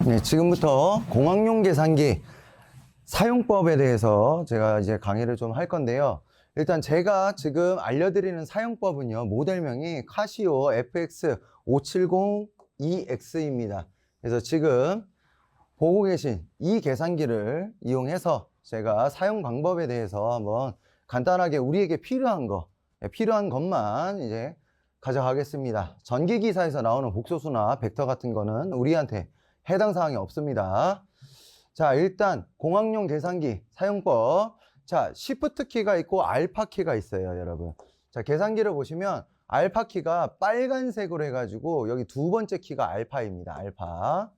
네, 지금부터 공학용 계산기 사용법에 대해서 제가 이제 강의를 좀 할 건데요. 일단 제가 지금 알려드리는 사용법은요, 모델명이 카시오 FX5702X입니다. 그래서 지금 보고 계신 이 계산기를 이용해서 제가 사용 방법에 대해서 한번 간단하게 우리에게 필요한 것만 이제 가져가겠습니다. 전기기사에서 나오는 복소수나 벡터 같은 거는 우리한테 해당 사항이 없습니다. 자, 일단 공학용 계산기 사용법. 자, Shift 키가 있고 알파 키가 있어요, 여러분. 자, 계산기를 보시면 알파 키가 빨간색으로 해가지고 여기 두 번째 키가 알파입니다. 알파.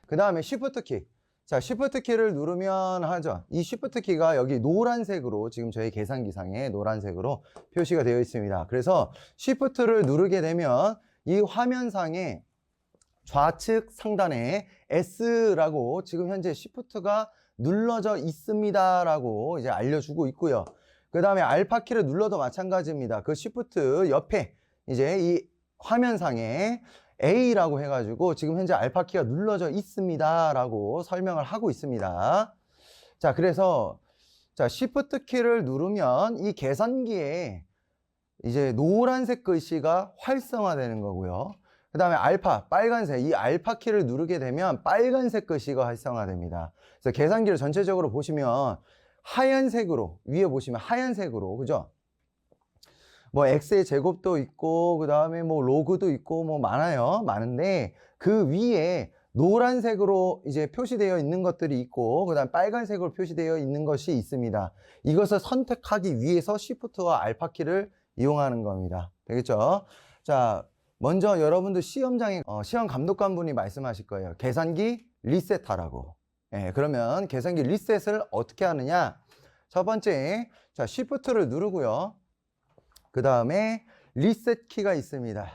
그 다음에 Shift 키. 자, Shift 키를 누르면 하죠. 이 Shift 키가 여기 노란색으로 지금 저희 계산기상에 노란색으로 표시가 되어 있습니다. 그래서 Shift를 누르게 되면 이 화면상에 좌측 상단에 S라고 지금 현재 Shift가 눌러져 있습니다 라고 이제 알려주고 있고요. 그 다음에 알파 키를 눌러도 마찬가지입니다. 그 Shift 옆에 이제 이 화면상에 A라고 해가지고 지금 현재 알파 키가 눌러져 있습니다 라고 설명을 하고 있습니다. 자, 그래서 자, Shift 키를 누르면 이 계산기에 이제 노란색 글씨가 활성화되는 거고요. 그 다음에 알파, 빨간색, 이 알파 키를 누르게 되면 빨간색 글씨가 활성화됩니다. 그래서 계산기를 전체적으로 보시면 하얀색으로, 위에 보시면 하얀색으로, 그죠? 뭐 X의 제곱도 있고, 그 다음에 뭐 로그도 있고, 뭐 많은데 그 위에 노란색으로 이제 표시되어 있는 것들이 있고, 그 다음 빨간색으로 표시되어 있는 것이 있습니다. 이것을 선택하기 위해서 Shift와 알파 키를 이용하는 겁니다. 되겠죠? 자, 먼저 여러분들 시험장에 시험 감독관분이 말씀하실 거예요. 계산기 리셋하라고. 예, 그러면 계산기 리셋을 어떻게 하느냐? 첫 번째, 자, Shift를 누르고요. 그 다음에 리셋 키가 있습니다.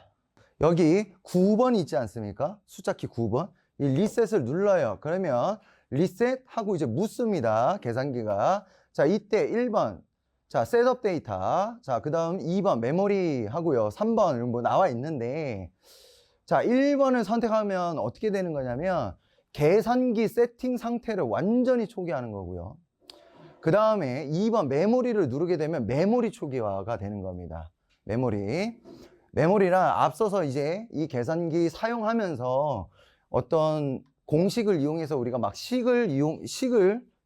여기 9번 있지 않습니까? 숫자키 9번. 이 리셋을 눌러요. 그러면 리셋하고 이제 묻습니다. 계산기가. 자, 이때 1번. 자, 셋업 데이터. 자, 그 다음 2번 메모리 하고요. 3번 뭐 나와 있는데, 자, 1번을 선택하면 어떻게 되는 거냐면 계산기 세팅 상태를 완전히 초기화하는 거고요. 그 다음에 2번 메모리를 누르게 되면 메모리 초기화가 되는 겁니다. 메모리랑 앞서서 이제 이 계산기 사용하면서 어떤 공식을 이용해서 우리가 막 식을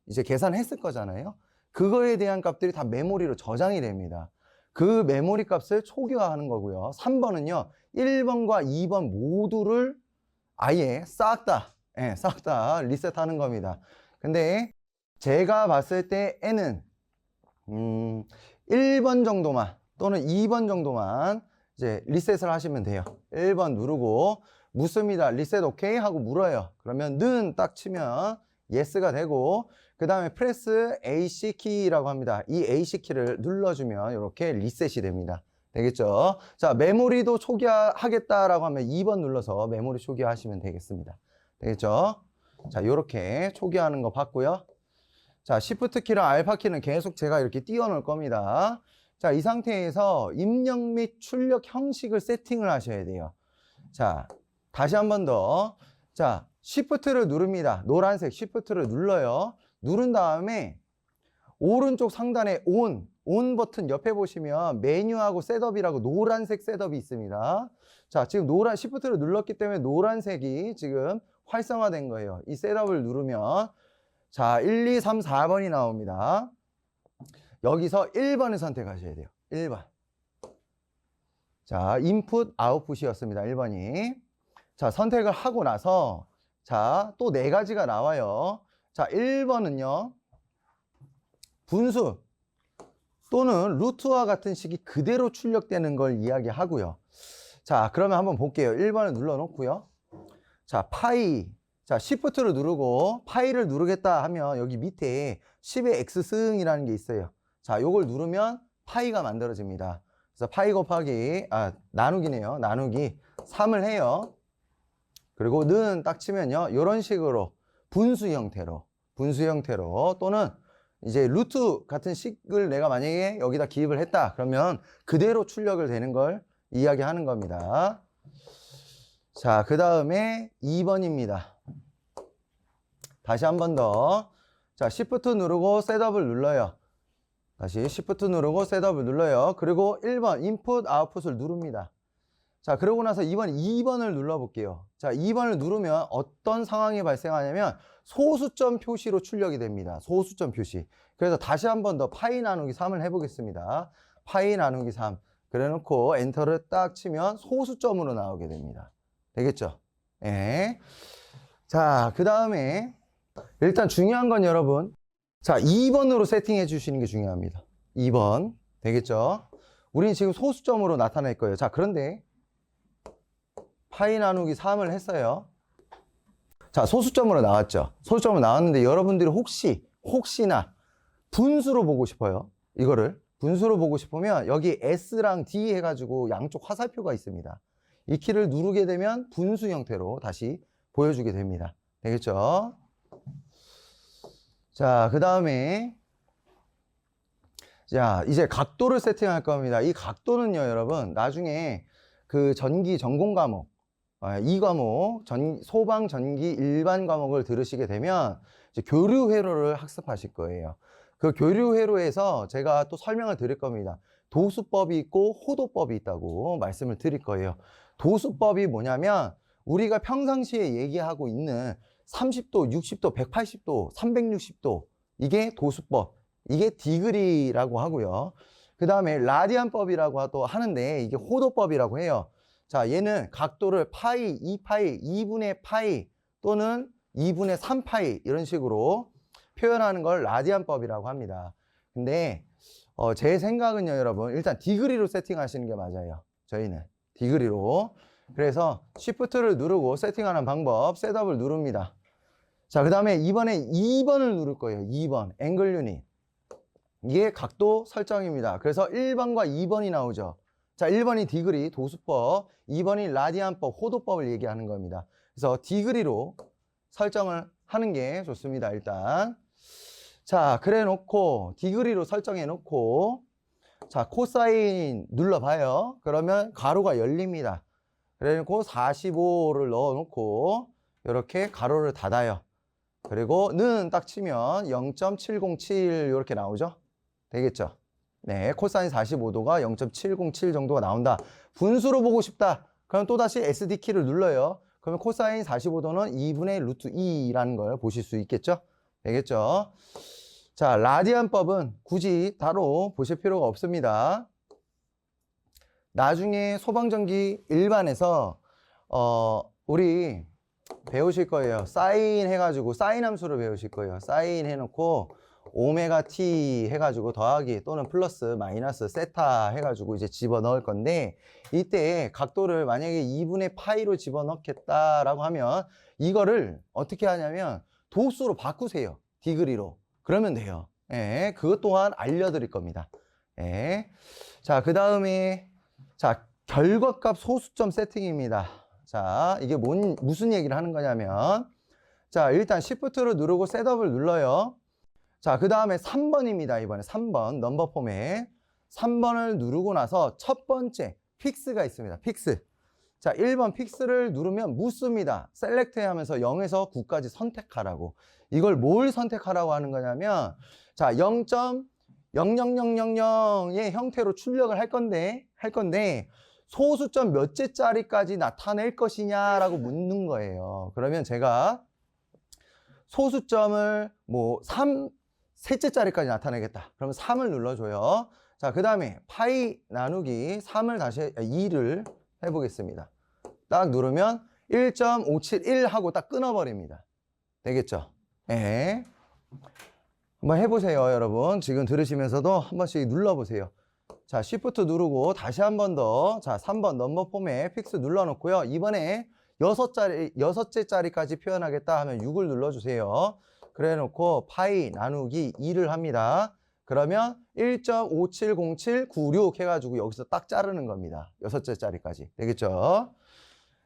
이제 계산했을 거잖아요. 그거에 대한 값들이 다 메모리로 저장이 됩니다. 그 메모리 값을 초기화하는 거고요. 3번은요, 1번과 2번 모두를 아예 싹 다 리셋하는 겁니다. 근데 제가 봤을 때 N은 1번 정도만 또는 2번 정도만 이제 리셋을 하시면 돼요. 1번 누르고 묻습니다. 리셋 오케이 하고 물어요. 그러면 는 딱 치면 yes가 되고, 그 다음에 프레스 AC 키라고 합니다. 이 AC 키를 눌러주면 이렇게 리셋이 됩니다. 되겠죠? 자, 메모리도 초기화하겠다라고 하면 2번 눌러서 메모리 초기화하시면 되겠습니다. 되겠죠? 자, 이렇게 초기화하는 거 봤고요. 자, Shift 키랑 알파 키는 계속 제가 이렇게 띄워 놓을 겁니다. 자, 이 상태에서 입력 및 출력 형식을 세팅을 하셔야 돼요. 자, 다시 한 번 더. 자, Shift를 누릅니다. 노란색 Shift를 눌러요. 누른 다음에 오른쪽 상단에 온 버튼 옆에 보시면 메뉴하고 셋업이라고 노란색 셋업이 있습니다. 자, 지금 Shift를 눌렀기 때문에 노란색이 지금 활성화된 거예요. 이 셋업을 누르면 자, 1, 2, 3, 4번이 나옵니다. 여기서 1번을 선택하셔야 돼요. 1번. 자, 인풋, 아웃풋이었습니다. 1번이. 자, 선택을 하고 나서 자, 또 4가지가 나와요. 자, 1번은요. 분수 또는 루트와 같은 식이 그대로 출력되는 걸 이야기하고요. 자, 그러면 한번 볼게요. 1번을 눌러 놓고요. 자, 파이. 자, Shift를 누르고 파이를 누르겠다 하면 여기 밑에 10의 X승이라는 게 있어요. 자, 요걸 누르면 파이가 만들어집니다. 그래서 파이 곱하기, 나누기네요. 나누기 3을 해요. 그리고 는 딱 치면요. 이런 식으로 분수 형태로 또는 이제 루트 같은 식을 내가 만약에 여기다 기입을 했다. 그러면 그대로 출력을 되는 걸 이야기하는 겁니다. 자, 그 다음에 2번입니다. 다시 한 번 더. 자, Shift 누르고 셋업을 눌러요. 다시 Shift 누르고 셋업을 눌러요. 그리고 1번 인풋 아웃풋을 누릅니다. 자, 그러고 나서 2번을 눌러볼게요. 자, 2번을 누르면 어떤 상황이 발생하냐면 소수점 표시로 출력이 됩니다. 소수점 표시. 그래서 다시 한 번 더 파이 나누기 3을 해보겠습니다. 파이 나누기 3. 그래 놓고 엔터를 딱 치면 소수점으로 나오게 됩니다. 되겠죠? 예. 자, 그 다음에 일단 중요한 건 여러분, 자, 2번으로 세팅해 주시는 게 중요합니다. 2번. 되겠죠? 우린 지금 소수점으로 나타낼 거예요. 자, 그런데 파이 나누기 3을 했어요. 자, 소수점으로 나왔죠. 소수점으로 나왔는데 여러분들이 혹시나 분수로 보고 싶어요. 이거를 분수로 보고 싶으면 여기 S랑 D 해가지고 양쪽 화살표가 있습니다. 이 키를 누르게 되면 분수 형태로 다시 보여주게 됩니다. 되겠죠? 자, 그 다음에 자, 이제 각도를 세팅할 겁니다. 이 각도는요, 여러분, 나중에 그 전기 전공 과목, 이 과목, 소방, 전기, 일반 과목을 들으시게 되면 이제 교류 회로를 학습하실 거예요. 그 교류 회로에서 제가 또 설명을 드릴 겁니다. 도수법이 있고 호도법이 있다고 말씀을 드릴 거예요. 도수법이 뭐냐면 우리가 평상시에 얘기하고 있는 30도, 60도, 180도, 360도 이게 도수법, 이게 디그리라고 하고요. 그 다음에 라디안법이라고 또 하는데 이게 호도법이라고 해요. 자, 얘는 각도를 파이, 2파이, 2분의 파이 또는 2분의 3파이 이런 식으로 표현하는 걸 라디안법이라고 합니다. 근데 제 생각은요, 여러분, 일단 디그리로 세팅하시는 게 맞아요. 저희는 디그리로. 그래서 Shift를 누르고 세팅하는 방법, 셋업을 누릅니다. 자, 그 다음에 이번에 2번을 누를 거예요. 2번, 앵글 유닛. 이게 각도 설정입니다. 그래서 1번과 2번이 나오죠. 자, 1번이 디그리, 도수법, 2번이 라디안법, 호도법을 얘기하는 겁니다. 그래서 디그리로 설정을 하는 게 좋습니다, 일단. 자, 그래 놓고, 디그리로 설정해 놓고, 자, 코사인 눌러봐요. 그러면 가로가 열립니다. 그래 놓고 45를 넣어 놓고, 이렇게 가로를 닫아요. 그리고 는 딱 치면 0.707 이렇게 나오죠? 되겠죠? 네, 코사인 45도가 0.707 정도가 나온다. 분수로 보고 싶다. 그럼 또다시 SD키를 눌러요. 그러면 코사인 45도는 2분의 루트 2라는 걸 보실 수 있겠죠? 되겠죠? 자, 라디안법은 굳이 따로 보실 필요가 없습니다. 나중에 소방전기 일반에서 우리 배우실 거예요. 사인 해가지고 사인 함수를 배우실 거예요. 사인 해놓고 오메가 t 해가지고 더하기 또는 플러스 마이너스 세타 해가지고 이제 집어넣을 건데 이때 각도를 만약에 2분의 파이로 집어넣겠다라고 하면 이거를 어떻게 하냐면 도수로 바꾸세요. 디그리로. 그러면 돼요. 예, 그것 또한 알려드릴 겁니다. 예. 자, 그 다음에 자, 결과값 소수점 세팅입니다. 자, 이게 무슨 얘기를 하는 거냐면 자, 일단 Shift를 누르고 셋업을 눌러요. 자, 그 다음에 3번입니다. 이번에 3번 넘버 포맷 3번을 누르고 나서 첫 번째 픽스가 있습니다. 픽스. 자, 1번 픽스를 누르면 묻습니다. 셀렉트 하면서 0에서 9까지 선택하라고. 이걸 뭘 선택하라고 하는 거냐면 자, 0.00000의 형태로 출력을 할 건데 소수점 몇째짜리까지 나타낼 것이냐라고 묻는 거예요. 그러면 제가 소수점을 뭐 3셋째짜리까지 나타내겠다. 그러면 3을 눌러줘요. 자, 그 다음에 파이 나누기 3을 다시 2를 해보겠습니다. 딱 누르면 1.571 하고 딱 끊어버립니다. 되겠죠? 예. 한번 해보세요, 여러분. 지금 들으시면서도 한 번씩 눌러보세요. 자, Shift 누르고 다시 한 번 더. 자, 3번 넘버 포맷 픽스 눌러놓고요. 이번에 6째짜리까지 표현하겠다 하면 6을 눌러주세요. 그래 놓고 파이 나누기 2를 합니다. 그러면 1.570796 해가지고 여기서 딱 자르는 겁니다. 6째짜리까지. 되겠죠?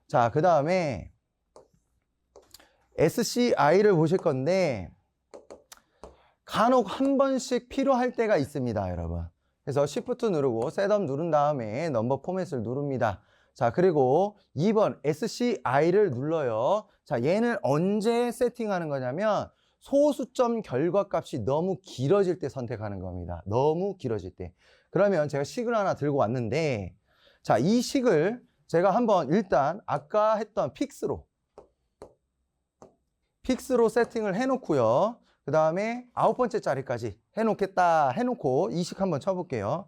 자, 그 다음에 SCI를 보실 건데 간혹 한 번씩 필요할 때가 있습니다, 여러분. 그래서 Shift 누르고 셋업 누른 다음에 넘버 포맷을 누릅니다. 자, 그리고 2번 SCI를 눌러요. 자, 얘는 언제 세팅하는 거냐면 소수점 결과값이 너무 길어질 때 선택하는 겁니다. 너무 길어질 때. 그러면 제가 식을 하나 들고 왔는데, 자, 이 식을 제가 한번 일단 아까 했던 픽스로 세팅을 해놓고요. 그 다음에 9번째 자리까지 해놓겠다 해놓고 이 식 한번 쳐볼게요.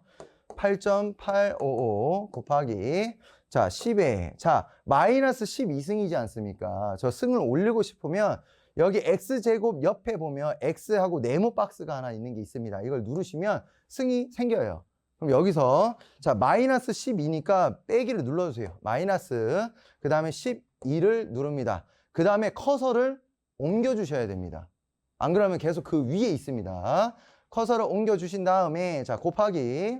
8.855 곱하기 자 10에 자 마이너스 12승이지 않습니까? 저 승을 올리고 싶으면 여기 x제곱 옆에 보면 x하고 네모 박스가 하나 있는 게 있습니다. 이걸 누르시면 승이 생겨요. 그럼 여기서 자 마이너스 12니까 빼기를 눌러주세요. 마이너스 그 다음에 12를 누릅니다. 그 다음에 커서를 옮겨주셔야 됩니다. 안 그러면 계속 그 위에 있습니다. 커서를 옮겨주신 다음에 자 곱하기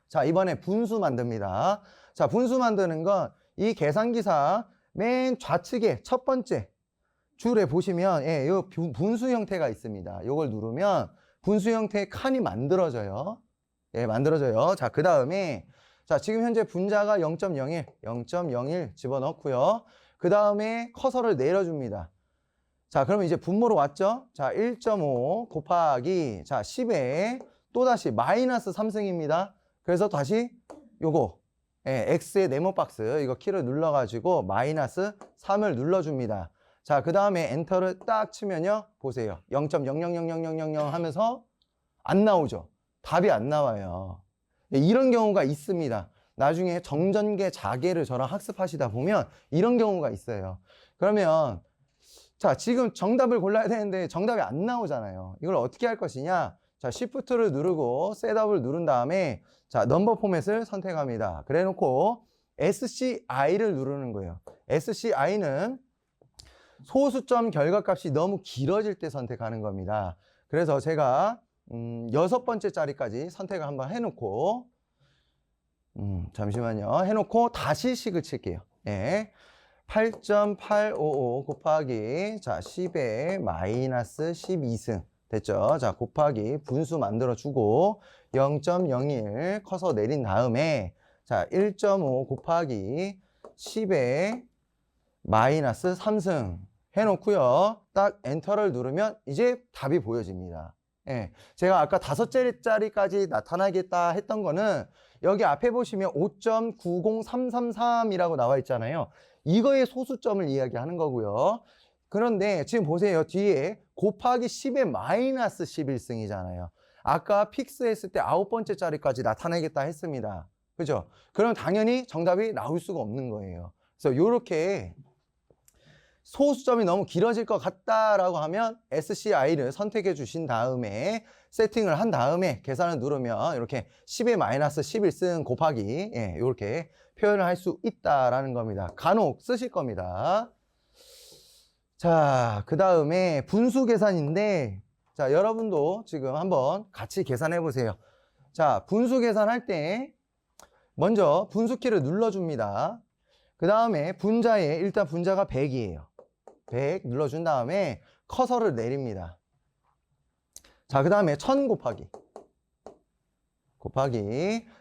자 이번에 분수 만듭니다. 자 분수 만드는 건 이 계산기사 맨 좌측에 첫 번째 줄에 보시면 예, 요 분수 형태가 있습니다. 이걸 누르면 분수 형태의 칸이 만들어져요. 예, 만들어져요. 자, 그 다음에 자 지금 현재 분자가 0.01 집어넣고요. 그 다음에 커서를 내려줍니다. 자, 그러면 이제 분모로 왔죠? 자, 1.5 곱하기 자 10에 또다시 마이너스 3승입니다. 그래서 다시 요거 예, X의 네모박스 이거 키를 눌러가지고 마이너스 3을 눌러줍니다. 자, 그 다음에 엔터를 딱 치면요. 보세요. 0.000000 하면서 안 나오죠. 답이 안 나와요. 이런 경우가 있습니다. 나중에 정전계 자계를 저랑 학습하시다 보면 이런 경우가 있어요. 그러면 자, 지금 정답을 골라야 되는데 정답이 안 나오잖아요. 이걸 어떻게 할 것이냐? 자, Shift를 누르고 셋업을 누른 다음에 자, 넘버 포맷을 선택합니다. 그래 놓고 SCI를 누르는 거예요. SCI는 소수점 결과값이 너무 길어질 때 선택하는 겁니다. 그래서 제가 6번째 자리까지 선택을 한번 해놓고 잠시만요. 해놓고 다시 식을 칠게요. 예. 8.855 곱하기 자 10에 마이너스 12승 됐죠? 자 곱하기 분수 만들어주고 0.01 커서 내린 다음에 자 1.5 곱하기 10에 마이너스 3승 해놓고요. 딱 엔터를 누르면 이제 답이 보여집니다. 예, 제가 아까 5자리까지 나타나겠다 했던 거는 여기 앞에 보시면 5.90333이라고 나와 있잖아요. 이거의 소수점을 이야기하는 거고요. 그런데 지금 보세요. 뒤에 곱하기 10에 마이너스 11승이잖아요. 아까 픽스했을 때 9번째 자리까지 나타내겠다 했습니다. 그죠? 그럼 당연히 정답이 나올 수가 없는 거예요. 그래서 이렇게 소수점이 너무 길어질 것 같다라고 하면 SCI를 선택해 주신 다음에 세팅을 한 다음에 계산을 누르면 이렇게 10에 마이너스 11승 곱하기 예, 이렇게 표현을 할 수 있다라는 겁니다. 간혹 쓰실 겁니다. 자, 그 다음에 분수 계산인데 자, 여러분도 지금 한번 같이 계산해 보세요. 자, 분수 계산할 때 먼저 분수키를 눌러줍니다. 그 다음에 분자에 일단 분자가 100이에요. 100 눌러준 다음에 커서를 내립니다. 자, 그 다음에 1000 곱하기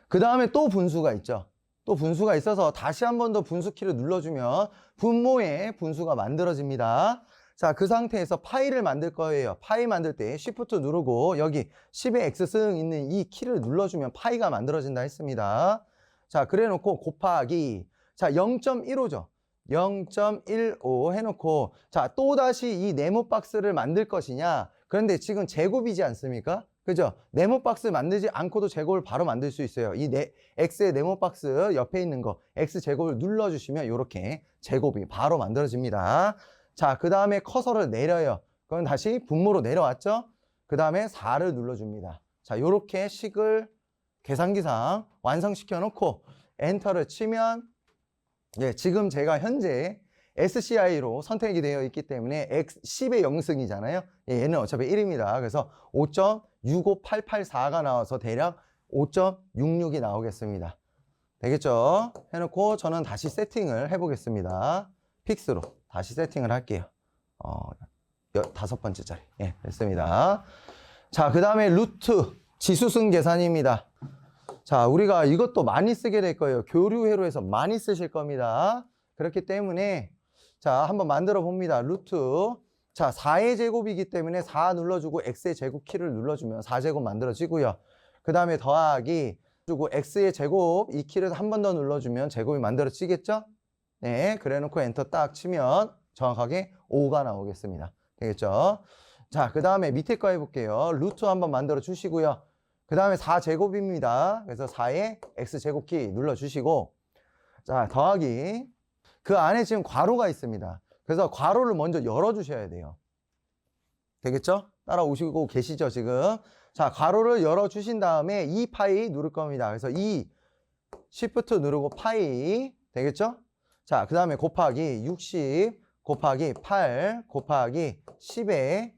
그 다음에 또 분수가 있죠. 또 분수가 있어서 다시 한 번 더 분수키를 눌러주면 분모의 분수가 만들어집니다. 자, 그 상태에서 파이를 만들 거예요. 파이 만들 때 Shift 누르고 여기 10의 X승 있는 이 키를 눌러주면 파이가 만들어진다 했습니다. 자, 그래 놓고 곱하기 자 0.15죠. 0.15 해놓고 자 또다시 이 네모 박스를 만들 것이냐. 그런데 지금 제곱이지 않습니까? 그죠? 네모 박스 만들지 않고도 제곱을 바로 만들 수 있어요. 이 X의 네모 박스 옆에 있는 거 X 제곱을 눌러주시면 이렇게 제곱이 바로 만들어집니다. 자, 그 다음에 커서를 내려요. 그럼 다시 분모로 내려왔죠? 그 다음에 4를 눌러줍니다. 자, 이렇게 식을 계산기상 완성시켜 놓고 엔터를 치면 예, 지금 제가 현재 SCI로 선택이 되어 있기 때문에 10의 0승이잖아요. 예, 얘는 어차피 1입니다. 그래서 5.65884가 나와서 대략 5.66이 나오겠습니다. 되겠죠? 해놓고 저는 다시 세팅을 해보겠습니다. 픽스로 다시 세팅을 할게요. 5번째 자리. 예, 됐습니다. 자, 그 다음에 루트 지수승 계산입니다. 자, 우리가 이것도 많이 쓰게 될 거예요. 교류회로에서 많이 쓰실 겁니다. 그렇기 때문에 자, 한번 만들어 봅니다. 루트. 자, 4의 제곱이기 때문에 4 눌러주고 x의 제곱 키를 눌러주면 4제곱 만들어지고요. 그 다음에 더하기 주고 x의 제곱 이 키를 한 번 더 눌러주면 제곱이 만들어지겠죠? 네, 그래 놓고 엔터 딱 치면 정확하게 5가 나오겠습니다. 되겠죠? 자, 그 다음에 밑에 거 해볼게요. 루트 한번 만들어 주시고요. 그 다음에 4제곱입니다. 그래서 4의 x제곱키 눌러주시고, 자, 더하기. 그 안에 지금 괄호가 있습니다. 그래서 괄호를 먼저 열어주셔야 돼요. 되겠죠? 따라오시고 계시죠, 지금? 자, 괄호를 열어주신 다음에 2파이 누를 겁니다. 그래서 2, Shift 누르고 파이. 되겠죠? 자, 그 다음에 곱하기 60 곱하기 8 곱하기 10에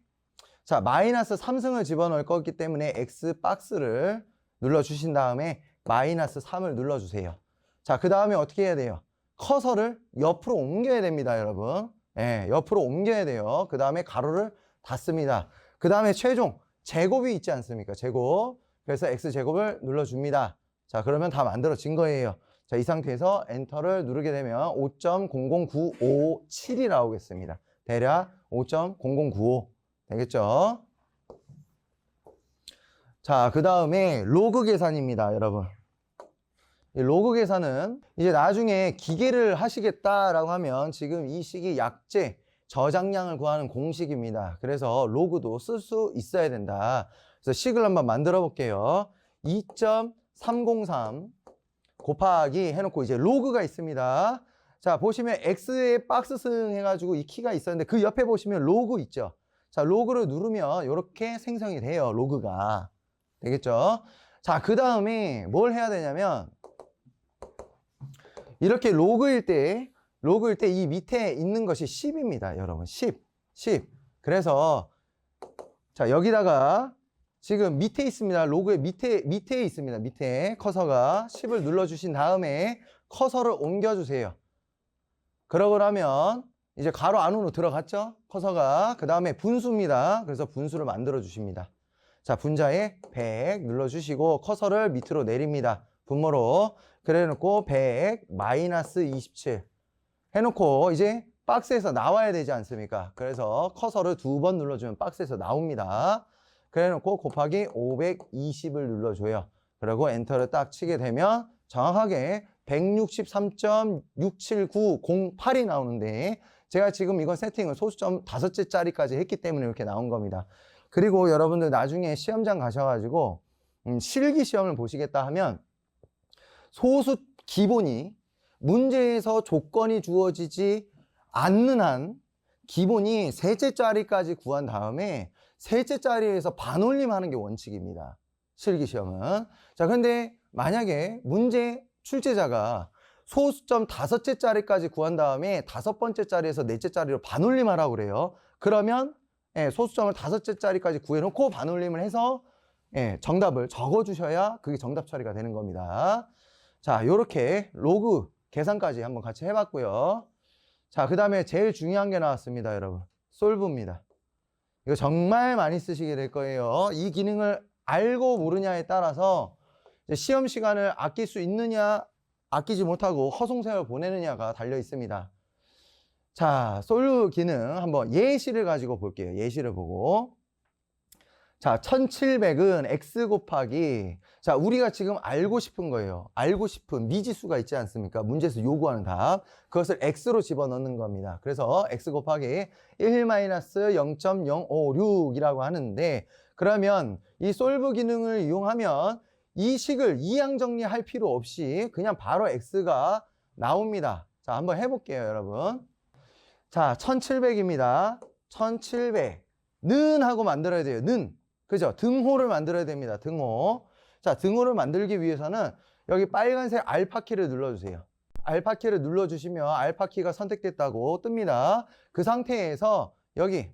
자, 마이너스 3승을 집어넣을 거기 때문에 X 박스를 눌러주신 다음에 마이너스 3을 눌러주세요. 자, 그 다음에 어떻게 해야 돼요? 커서를 옆으로 옮겨야 됩니다, 여러분. 예, 옆으로 옮겨야 돼요. 그 다음에 가로를 닫습니다. 그 다음에 최종 제곱이 있지 않습니까? 제곱. 그래서 X제곱을 눌러줍니다. 자, 그러면 다 만들어진 거예요. 자, 이 상태에서 엔터를 누르게 되면 5.00957이 나오겠습니다. 대략 5.0095 되겠죠? 자, 그 다음에 로그 계산입니다, 여러분. 이 로그 계산은 이제 나중에 기계를 하시겠다라고 하면 지금 이 식이 약제, 저장량을 구하는 공식입니다. 그래서 로그도 쓸 수 있어야 된다. 그래서 식을 한번 만들어 볼게요. 2.303 곱하기 해놓고 이제 로그가 있습니다. 자, 보시면 X에 박스승 해가지고 이 키가 있었는데 그 옆에 보시면 로그 있죠. 자, 로그를 누르면 이렇게 생성이 돼요. 로그가. 되겠죠? 자, 그 다음에 뭘 해야 되냐면 이렇게 로그일 때 이 밑에 있는 것이 10입니다. 여러분. 10. 그래서 자, 여기다가 지금 밑에 있습니다. 로그의 밑에 있습니다. 밑에 커서가 10을 눌러주신 다음에 커서를 옮겨주세요. 그러고 나면 이제 가로 안으로 들어갔죠? 커서가. 그 다음에 분수입니다. 그래서 분수를 만들어 주십니다. 자, 분자에 100 눌러주시고 커서를 밑으로 내립니다. 분모로. 그래 놓고 100 마이너스 27 해놓고 이제 박스에서 나와야 되지 않습니까? 그래서 커서를 2번 눌러주면 박스에서 나옵니다. 그래 놓고 곱하기 520을 눌러줘요. 그리고 엔터를 딱 치게 되면 정확하게 163.67908이 나오는데 제가 지금 이건 세팅을 소수점 5째짜리까지 했기 때문에 이렇게 나온 겁니다. 그리고 여러분들 나중에 시험장 가셔가지고 실기 시험을 보시겠다 하면 소수 기본이 문제에서 조건이 주어지지 않는 한 기본이 셋째짜리까지 구한 다음에 셋째짜리에서 반올림 하는 게 원칙입니다. 실기 시험은. 자, 근데 만약에 문제 출제자가 소수점 5째짜리까지 구한 다음에 5번째 자리에서 넷째 자리로 반올림 하라고 그래요. 그러면 소수점을 5째짜리까지 구해놓고 반올림을 해서 정답을 적어주셔야 그게 정답 처리가 되는 겁니다. 자, 요렇게 로그 계산까지 한번 같이 해봤고요. 자, 그 다음에 제일 중요한 게 나왔습니다, 여러분. 솔브입니다. 이거 정말 많이 쓰시게 될 거예요. 이 기능을 알고 모르냐에 따라서 시험 시간을 아낄 수 있느냐, 아끼지 못하고 허송세월 보내느냐가 달려 있습니다. 자, 솔브 기능 한번 예시를 가지고 볼게요. 예시를 보고. 자, 1700은 x 곱하기 자, 우리가 지금 알고 싶은 거예요. 알고 싶은 미지수가 있지 않습니까? 문제에서 요구하는 답. 그것을 x로 집어넣는 겁니다. 그래서 x 곱하기 1-0.056이라고 하는데 그러면 이 솔브 기능을 이용하면 이 식을 이항 정리할 필요 없이 그냥 바로 x가 나옵니다. 자, 한번 해볼게요, 여러분. 자, 1700입니다. 1700는 하고 만들어야 돼요. 는. 그죠? 등호를 만들어야 됩니다. 등호. 자, 등호를 만들기 위해서는 여기 빨간색 알파키를 눌러주세요. 알파키를 눌러주시면 알파키가 선택됐다고 뜹니다. 그 상태에서 여기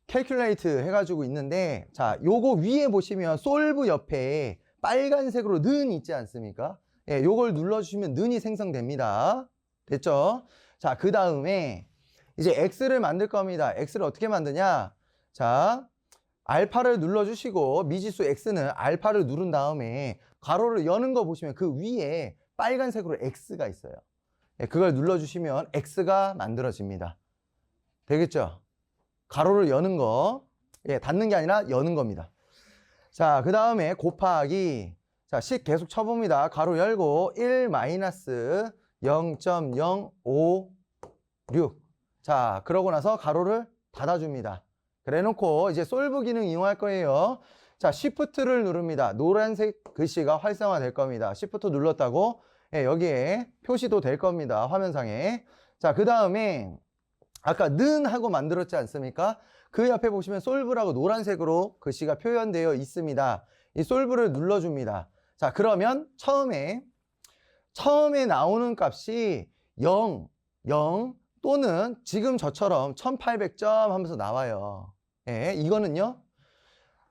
calculate 해가지고 있는데 자, 요거 위에 보시면 solve 옆에 빨간색으로 는 있지 않습니까? 예, 요걸 눌러주시면 는이 생성됩니다. 됐죠? 자, 그 다음에 이제 x를 만들 겁니다. x를 어떻게 만드냐? 자, 알파를 눌러주시고 미지수 x는 알파를 누른 다음에 가로를 여는 거 보시면 그 위에 빨간색으로 x가 있어요. 예, 그걸 눌러주시면 x가 만들어집니다. 되겠죠? 가로를 여는 거, 예, 닫는 게 아니라 여는 겁니다. 자, 그 다음에 곱하기, 자, 식 계속 쳐봅니다. 가로 열고 1 마이너스 0.056. 자, 그러고 나서 가로를 닫아줍니다. 그래 놓고 이제 솔브 기능 이용할 거예요. 자, Shift를 누릅니다. 노란색 글씨가 활성화될 겁니다. Shift 눌렀다고, 예, 여기에 표시도 될 겁니다. 화면상에. 자, 그 다음에 아까 는 하고 만들었지 않습니까? 그 옆에 보시면 솔브라고 노란색으로 글씨가 표현되어 있습니다. 이 솔브를 눌러줍니다. 자, 그러면 처음에 나오는 값이 0 또는 지금 저처럼 1800점 하면서 나와요. 예, 이거는요,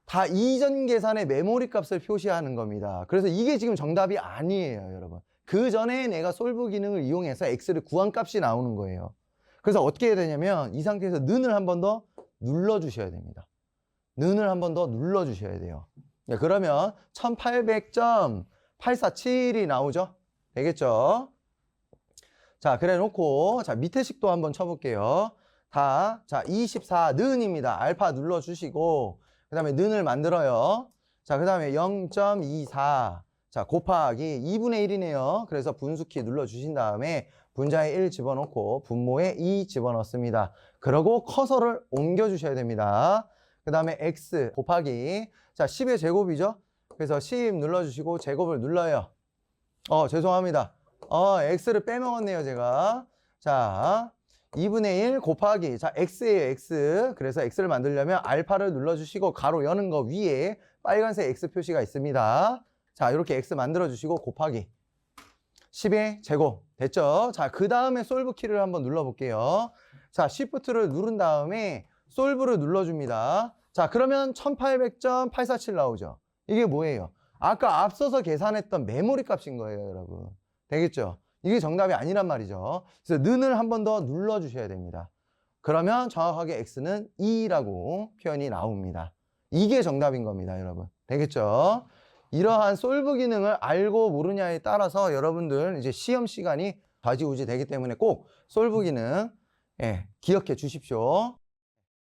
다 이전 계산의 메모리 값을 표시하는 겁니다. 그래서 이게 지금 정답이 아니에요, 여러분. 그 전에 내가 솔브 기능을 이용해서 x를 구한 값이 나오는 거예요. 그래서 어떻게 해야 되냐면 이 상태에서 는을 한 번 더 눌러주셔야 됩니다. 는을 한 번 더 눌러주셔야 돼요. 네, 그러면 1800.847이 나오죠? 되겠죠? 자, 그래 놓고, 자, 밑에 식도 한번 쳐볼게요. 자, 24는입니다. 알파 눌러주시고, 그 다음에 는을 만들어요. 자, 그 다음에 0.24. 자, 곱하기 2분의 1이네요. 그래서 분수키 눌러주신 다음에 분자에 1 집어넣고 분모에 2 집어넣습니다. 그러고 커서를 옮겨주셔야 됩니다. 그 다음에 x 곱하기, 자, 10의 제곱이죠? 그래서 10 눌러주시고 제곱을 눌러요. 죄송합니다. x를 빼먹었네요, 제가. 자, 2분의 1 곱하기, 자, x예요, x. 그래서 x를 만들려면 알파를 눌러주시고 가로 여는 거 위에 빨간색 x 표시가 있습니다. 자, 이렇게 x 만들어주시고 곱하기 10의 제곱 됐죠? 자, 그 다음에 솔브 키를 한번 눌러볼게요. 자, Shift를 누른 다음에 솔브를 눌러줍니다. 자, 그러면 1800.847 나오죠? 이게 뭐예요? 아까 앞서서 계산했던 메모리 값인 거예요, 여러분. 되겠죠? 이게 정답이 아니란 말이죠. 그래서 는을 한 번 더 눌러주셔야 됩니다. 그러면 정확하게 x는 2라고 표현이 나옵니다. 이게 정답인 겁니다, 여러분. 되겠죠? 이러한 솔브 기능을 알고 모르냐에 따라서 여러분들 이제 시험 시간이 좌지우지 되기 때문에 꼭 솔브 기능, 예, 기억해 주십시오.